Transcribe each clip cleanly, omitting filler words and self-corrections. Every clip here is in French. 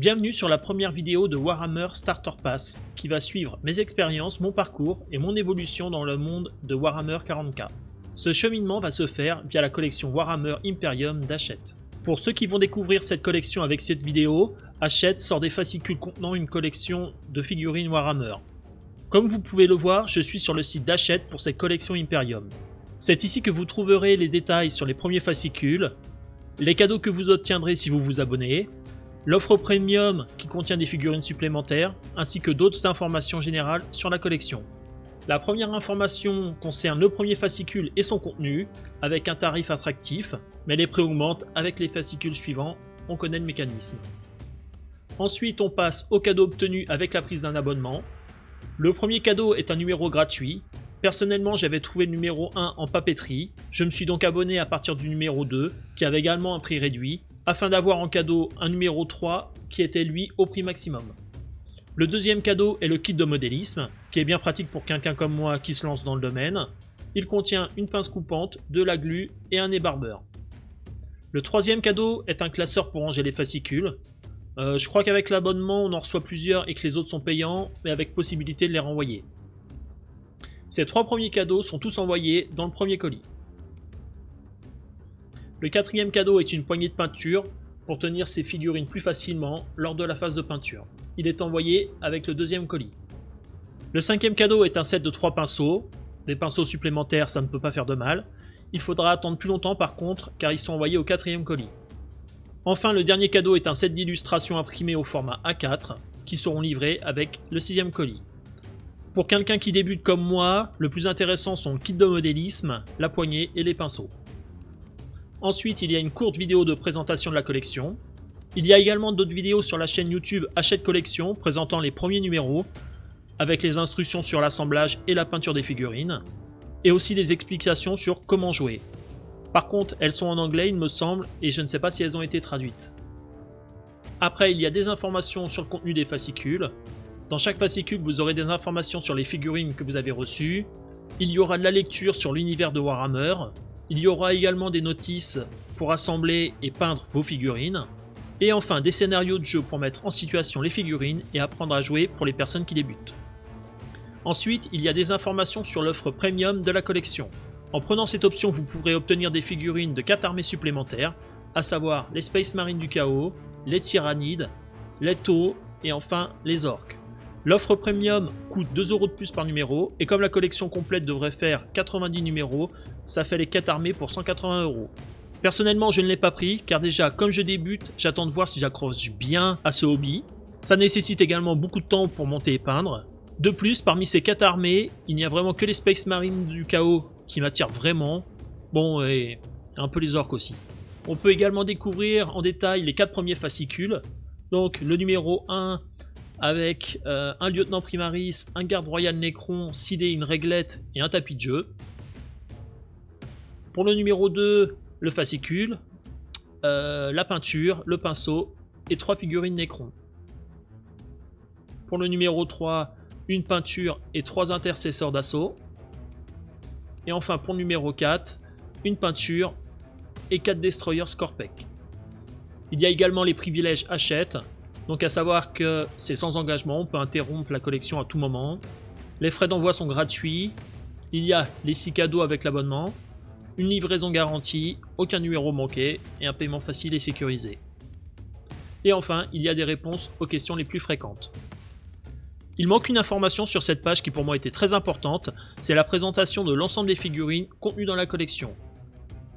Bienvenue sur la première vidéo de Warhammer Starter Pass qui va suivre mes expériences, mon parcours et mon évolution dans le monde de Warhammer 40K. Ce cheminement va se faire via la collection Warhammer Imperium d'Hachette. Pour ceux qui vont découvrir cette collection avec cette vidéo, Hachette sort des fascicules contenant une collection de figurines Warhammer. Comme vous pouvez le voir, je suis sur le site d'Hachette pour cette collection Imperium. C'est ici que vous trouverez les détails sur les premiers fascicules, les cadeaux que vous obtiendrez si vous vous abonnez, l'offre premium qui contient des figurines supplémentaires, ainsi que d'autres informations générales sur la collection. La première information concerne le premier fascicule et son contenu, avec un tarif attractif, mais les prix augmentent avec les fascicules suivants, on connaît le mécanisme. Ensuite on passe aux cadeaux obtenus avec la prise d'un abonnement. Le premier cadeau est un numéro gratuit. Personnellement j'avais trouvé le numéro 1 en papeterie, je me suis donc abonné à partir du numéro 2, qui avait également un prix réduit, afin d'avoir en cadeau un numéro 3 qui était lui au prix maximum. Le deuxième cadeau est le kit de modélisme, qui est bien pratique pour quelqu'un comme moi qui se lance dans le domaine. Il contient une pince coupante, de la glu et un ébarbeur. Le troisième cadeau est un classeur pour ranger les fascicules. Je crois qu'avec l'abonnement on en reçoit plusieurs et que les autres sont payants, mais avec possibilité de les renvoyer. Ces trois premiers cadeaux sont tous envoyés dans le premier colis. Le quatrième cadeau est une poignée de peinture pour tenir ces figurines plus facilement lors de la phase de peinture. Il est envoyé avec le deuxième colis. Le cinquième cadeau est un set de 3 pinceaux. Des pinceaux supplémentaires, ça ne peut pas faire de mal. Il faudra attendre plus longtemps par contre, car ils sont envoyés au quatrième colis. Enfin, le dernier cadeau est un set d'illustrations imprimées au format A4, qui seront livrés avec le sixième colis. Pour quelqu'un qui débute comme moi, le plus intéressant sont le kit de modélisme, la poignée et les pinceaux. Ensuite, il y a une courte vidéo de présentation de la collection. Il y a également d'autres vidéos sur la chaîne YouTube Hachette Collection présentant les premiers numéros, avec les instructions sur l'assemblage et la peinture des figurines, et aussi des explications sur comment jouer. Par contre, elles sont en anglais il me semble, et je ne sais pas si elles ont été traduites. Après, il y a des informations sur le contenu des fascicules. Dans chaque fascicule, vous aurez des informations sur les figurines que vous avez reçues. Il y aura de la lecture sur l'univers de Warhammer. Il y aura également des notices pour assembler et peindre vos figurines. Et enfin des scénarios de jeu pour mettre en situation les figurines et apprendre à jouer pour les personnes qui débutent. Ensuite, il y a des informations sur l'offre premium de la collection. En prenant cette option, vous pourrez obtenir des figurines de 4 armées supplémentaires, à savoir les Space Marines du Chaos, les Tyrannides, les Tau et enfin les Orques. L'offre premium coûte 2€ de plus par numéro, et comme la collection complète devrait faire 90 numéros, ça fait les 4 armées pour 180€. Personnellement je ne l'ai pas pris, car déjà comme je débute, j'attends de voir si j'accroche bien à ce hobby. Ça nécessite également beaucoup de temps pour monter et peindre. De plus, parmi ces 4 armées, il n'y a vraiment que les Space Marines du Chaos qui m'attirent vraiment. Bon, et un peu les Orques aussi. On peut également découvrir en détail les 4 premiers fascicules. Donc le numéro 1... avec un lieutenant primaris, un garde royal Necron, sidé, une réglette et un tapis de jeu. Pour le numéro 2, le fascicule, la peinture, le pinceau et 3 figurines Necron. Pour le numéro 3, une peinture et 3 intercesseurs d'assaut. Et enfin pour le numéro 4, une peinture et 4 destroyers Scorpec. Il y a également les privilèges Hachette. Donc à savoir que c'est sans engagement, on peut interrompre la collection à tout moment. Les frais d'envoi sont gratuits. Il y a les 6 cadeaux avec l'abonnement, une livraison garantie, aucun numéro manqué et un paiement facile et sécurisé. Et enfin, il y a des réponses aux questions les plus fréquentes. Il manque une information sur cette page qui pour moi était très importante, c'est la présentation de l'ensemble des figurines contenues dans la collection.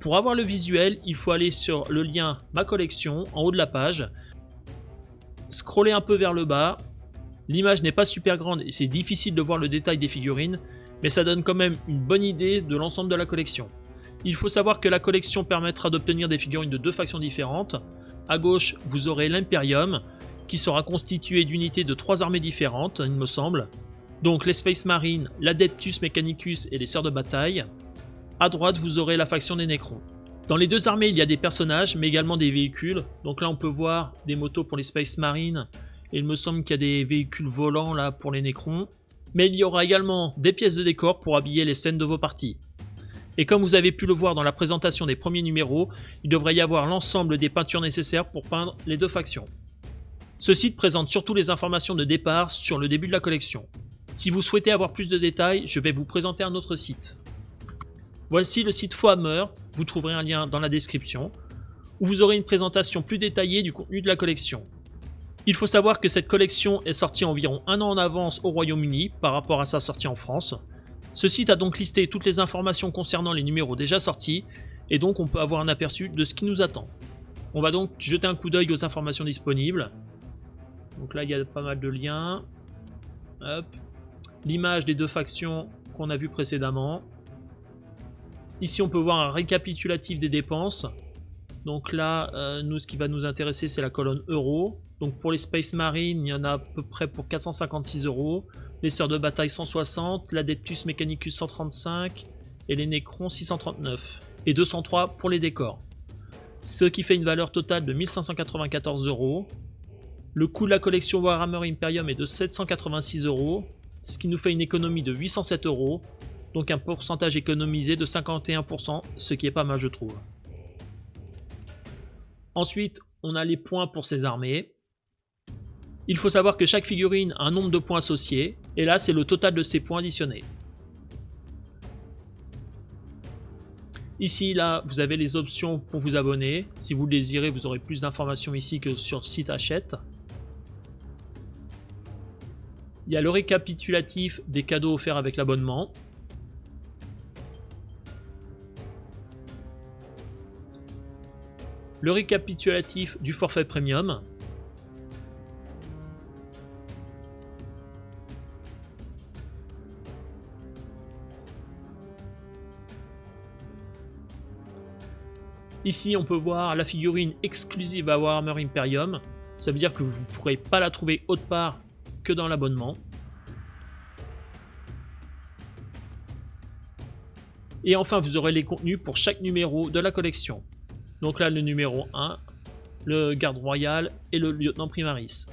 Pour avoir le visuel, il faut aller sur le lien Ma collection en haut de la page. Scroller un peu vers le bas, l'image n'est pas super grande et c'est difficile de voir le détail des figurines, mais ça donne quand même une bonne idée de l'ensemble de la collection. Il faut savoir que la collection permettra d'obtenir des figurines de 2 factions différentes. À gauche, vous aurez l'Imperium, qui sera constitué d'unités de 3 armées différentes, il me semble. Donc les Space Marines, l'Adeptus Mechanicus et les Sœurs de Bataille. À droite, vous aurez la faction des Necrons. Dans les 2 armées, il y a des personnages, mais également des véhicules. Donc là, on peut voir des motos pour les Space Marines. Et il me semble qu'il y a des véhicules volants là pour les Necrons. Mais il y aura également des pièces de décor pour habiller les scènes de vos parties. Et comme vous avez pu le voir dans la présentation des premiers numéros, il devrait y avoir l'ensemble des peintures nécessaires pour peindre les 2 factions. Ce site présente surtout les informations de départ sur le début de la collection. Si vous souhaitez avoir plus de détails, je vais vous présenter un autre site. Voici le site FauxHammer, vous trouverez un lien dans la description, où vous aurez une présentation plus détaillée du contenu de la collection. Il faut savoir que cette collection est sortie environ un an en avance au Royaume-Uni par rapport à sa sortie en France. Ce site a donc listé toutes les informations concernant les numéros déjà sortis, et donc on peut avoir un aperçu de ce qui nous attend. On va donc jeter un coup d'œil aux informations disponibles. Donc là il y a pas mal de liens. Hop. L'image des deux factions qu'on a vues précédemment. Ici on peut voir un récapitulatif des dépenses. Donc là, nous ce qui va nous intéresser c'est la colonne euro. Donc pour les Space Marines, il y en a à peu près pour 456 €. Les sœurs de bataille 160, l'Adeptus Mechanicus 135 et les Necrons 639. Et 203 pour les décors. Ce qui fait une valeur totale de 1594 €. Le coût de la collection Warhammer Imperium est de 786 €, ce qui nous fait une économie de 807 €, donc un pourcentage économisé de 51%, ce qui est pas mal je trouve. Ensuite, on a les points pour ces armées. Il faut savoir que chaque figurine a un nombre de points associés, et là c'est le total de ces points additionnés. Ici, là, vous avez les options pour vous abonner. Si vous le désirez, vous aurez plus d'informations ici que sur le site Hachette. Il y a le récapitulatif des cadeaux offerts avec l'abonnement. Le récapitulatif du forfait premium. Ici, on peut voir la figurine exclusive à Warhammer Imperium. Ça veut dire que vous ne pourrez pas la trouver autre part que dans l'abonnement. Et enfin, vous aurez les contenus pour chaque numéro de la collection. Donc là, le numéro 1, le garde royal et le lieutenant primaris.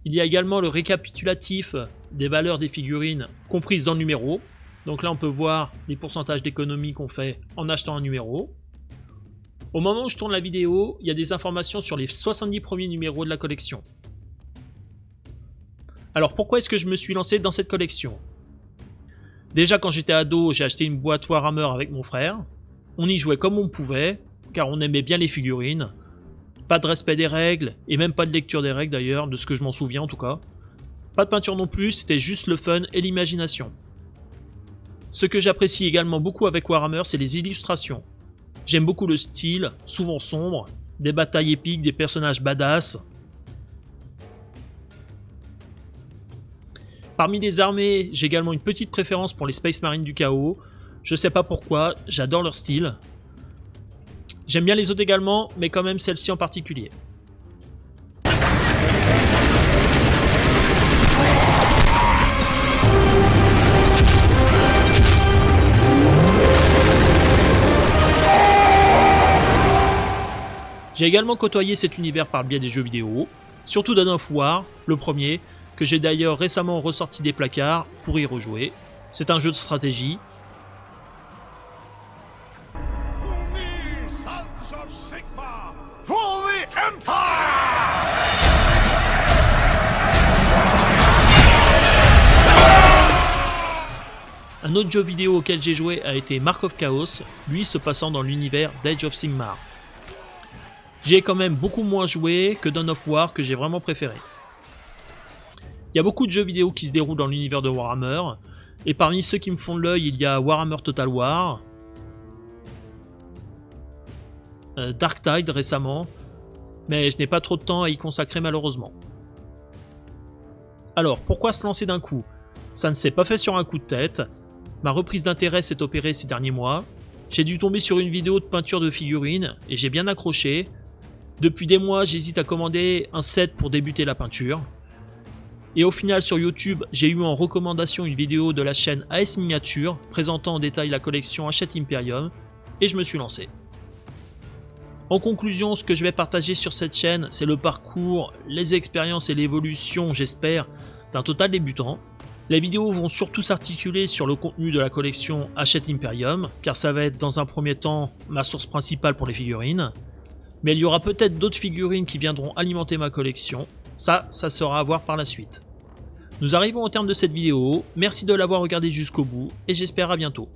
Il y a également le récapitulatif des valeurs des figurines comprises dans le numéro. Donc là, on peut voir les pourcentages d'économie qu'on fait en achetant un numéro. Au moment où je tourne la vidéo, il y a des informations sur les 70 premiers numéros de la collection. Alors pourquoi est-ce que je me suis lancé dans cette collection? Déjà quand j'étais ado, j'ai acheté une boîte Warhammer avec mon frère. On y jouait comme on pouvait, car on aimait bien les figurines. Pas de respect des règles, et même pas de lecture des règles d'ailleurs, de ce que je m'en souviens en tout cas. Pas de peinture non plus, c'était juste le fun et l'imagination. Ce que j'apprécie également beaucoup avec Warhammer, c'est les illustrations. J'aime beaucoup le style, souvent sombre, des batailles épiques, des personnages badass. Parmi les armées, j'ai également une petite préférence pour les Space Marines du Chaos. Je sais pas pourquoi, j'adore leur style. J'aime bien les autres également, mais quand même celle-ci en particulier. J'ai également côtoyé cet univers par le biais des jeux vidéo, surtout Dawn of War, le premier, que j'ai d'ailleurs récemment ressorti des placards pour y rejouer. C'est un jeu de stratégie. Un autre jeu vidéo auquel j'ai joué a été Mark of Chaos, lui se passant dans l'univers d'Age of Sigmar. J'y ai quand même beaucoup moins joué que Dawn of War que j'ai vraiment préféré. Il y a beaucoup de jeux vidéo qui se déroulent dans l'univers de Warhammer, et parmi ceux qui me font de l'œil, il y a Warhammer Total War, Dark Tide récemment, mais je n'ai pas trop de temps à y consacrer malheureusement. Alors, pourquoi se lancer d'un coup? Ça ne s'est pas fait sur un coup de tête, ma reprise d'intérêt s'est opérée ces derniers mois, j'ai dû tomber sur une vidéo de peinture de figurines, et j'ai bien accroché. Depuis des mois, j'hésite à commander un set pour débuter la peinture. Et au final, sur YouTube, j'ai eu en recommandation une vidéo de la chaîne AS Miniature présentant en détail la collection Hachette Imperium, et je me suis lancé. En conclusion, ce que je vais partager sur cette chaîne, c'est le parcours, les expériences et l'évolution, j'espère, d'un total débutant. Les vidéos vont surtout s'articuler sur le contenu de la collection Hachette Imperium, car ça va être dans un premier temps ma source principale pour les figurines. Mais il y aura peut-être d'autres figurines qui viendront alimenter ma collection. Ça sera à voir par la suite. Nous arrivons au terme de cette vidéo, merci de l'avoir regardé jusqu'au bout et j'espère à bientôt.